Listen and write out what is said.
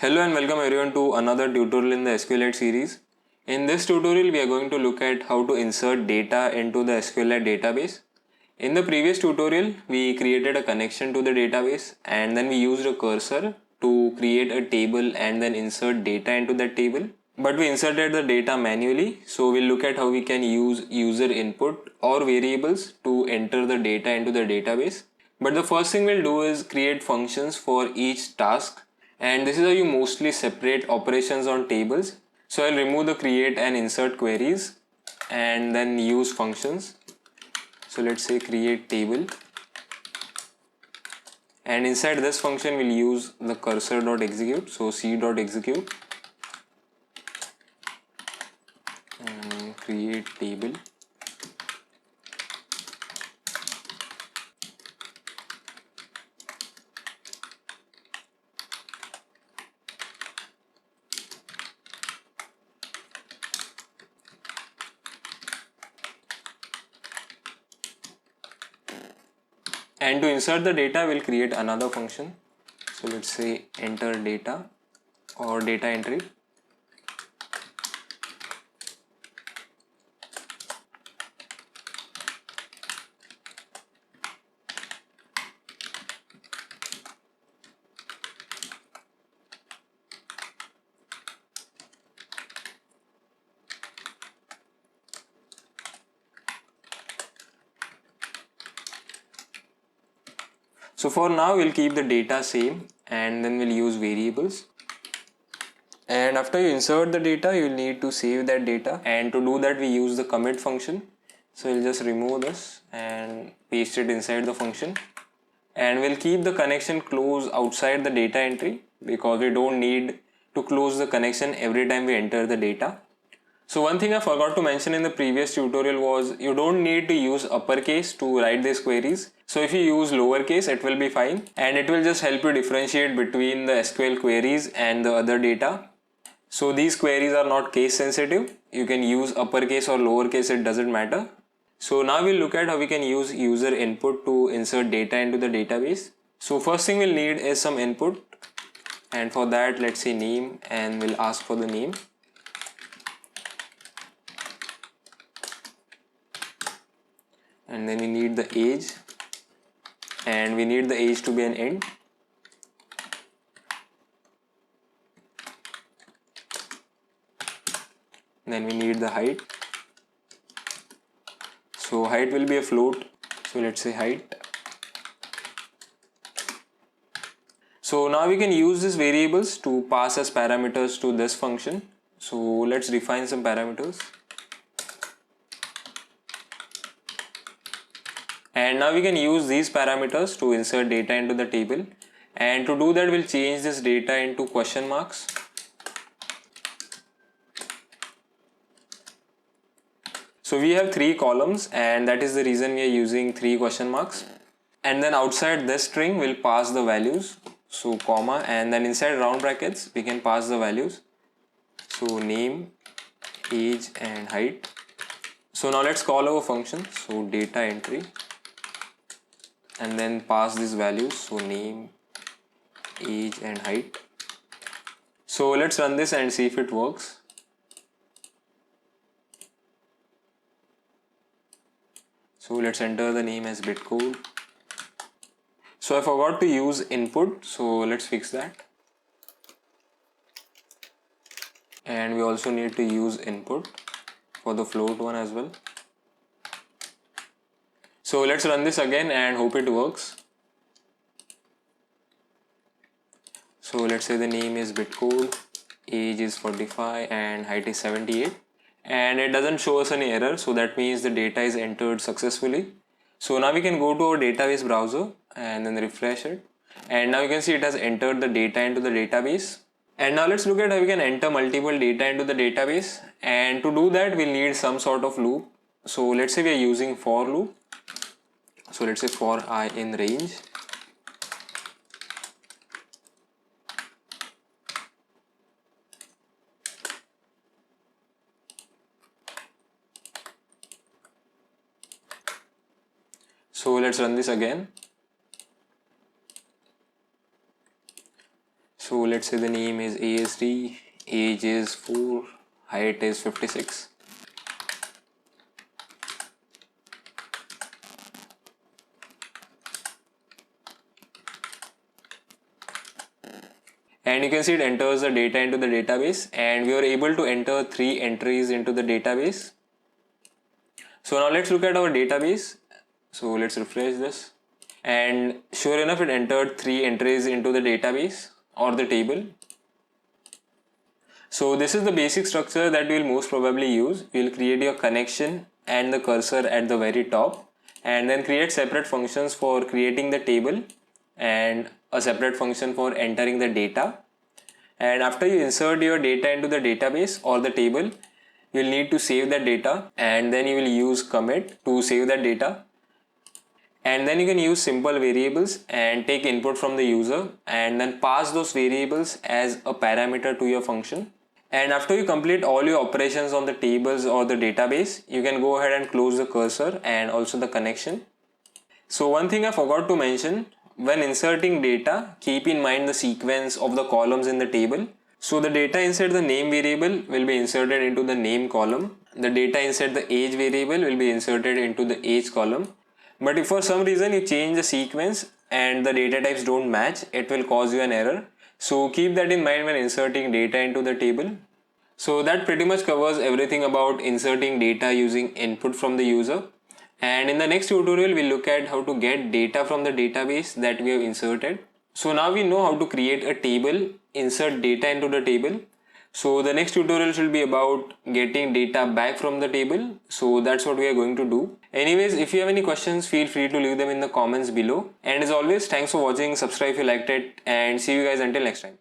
Hello and welcome everyone to another tutorial in the SQLite series. In this tutorial, we are going to look at how to insert data into the SQLite database. In the previous tutorial, we created a connection to the database and then we used a cursor to create a table and then insert data into that table. But we inserted the data manually, so we'll look at how we can use user input or variables to enter the data into the database. But the first thing we'll do is create functions for each task, and this is how you mostly separate operations on tables. So I'll remove the create and insert queries and then use functions. So let's say create table, and inside this function we'll use the cursor.execute. So c.execute and create table. And to insert the data, we'll create another function. So let's say enter data or data entry. So for now, we'll keep the data same and then we'll use variables. And after you insert the data, you'll need to save that data. And to do that, we use the commit function. So we'll just remove this and paste it inside the function. And we'll keep the connection closed outside the data entry because we don't need to close the connection every time we enter the data. So one thing I forgot to mention in the previous tutorial was you don't need to use uppercase to write these queries. So if you use lowercase, it will be fine and it will just help you differentiate between the SQL queries and the other data. So these queries are not case sensitive. You can use uppercase or lowercase, it doesn't matter. So now we'll look at how we can use user input to insert data into the database. So first thing we'll need is some input, and for that let's say name, and we'll ask for the name. And then we need the age, and we need the age to be an int. Then we need the height. So height will be a float, so let's say height. So now we can use these variables to pass as parameters to this function. So let's define some parameters. And now we can use these parameters to insert data into the table. And to do that, we'll change this data into question marks. So we have 3 columns, and that is the reason we are using 3 question marks. And then outside this string, we'll pass the values. So comma, and then inside round brackets, we can pass the values. So name, age and height. So now let's call our function. So data entry. And then pass these values, so name, age and height. So let's run this and see if it works. So let's enter the name as bitcode. So I forgot to use input, so let's fix that. And we also need to use input for the float one as well. So let's run this again and hope it works. So let's say the name is bitcode, age is 45 and height is 78. And it doesn't show us any error, so that means the data is entered successfully. So now we can go to our database browser and then refresh it. And now you can see it has entered the data into the database. And now let's look at how we can enter multiple data into the database. And to do that, we'll need some sort of loop. So let's say we are using for loop. So let's say for I in range. So let's run this again. So let's say the name is ASD, age is 4, height is 56. And you can see it enters the data into the database, and we are able to enter 3 entries into the database. So now let's look at our database. So let's refresh this, and sure enough it entered 3 entries into the database or the table. So this is the basic structure that we will most probably use. We will create your connection and the cursor at the very top, and then create separate functions for creating the table and a separate function for entering the data. And after you insert your data into the database or the table, you will need to save that data, and then you will use commit to save that data. And then you can use simple variables and take input from the user and then pass those variables as a parameter to your function. And after you complete all your operations on the tables or the database, you can go ahead and close the cursor and also the connection. So one thing I forgot to mention, when inserting data, keep in mind the sequence of the columns in the table. So the data inside the name variable will be inserted into the name column. The data inside the age variable will be inserted into the age column. But if for some reason you change the sequence and the data types don't match, it will cause you an error. So keep that in mind when inserting data into the table. So that pretty much covers everything about inserting data using input from the user. And in the next tutorial, we'll look at how to get data from the database that we have inserted. So now we know how to create a table, insert data into the table. So the next tutorial should be about getting data back from the table. So that's what we are going to do. Anyways, if you have any questions, feel free to leave them in the comments below. And as always, thanks for watching, subscribe if you liked it, and see you guys until next time.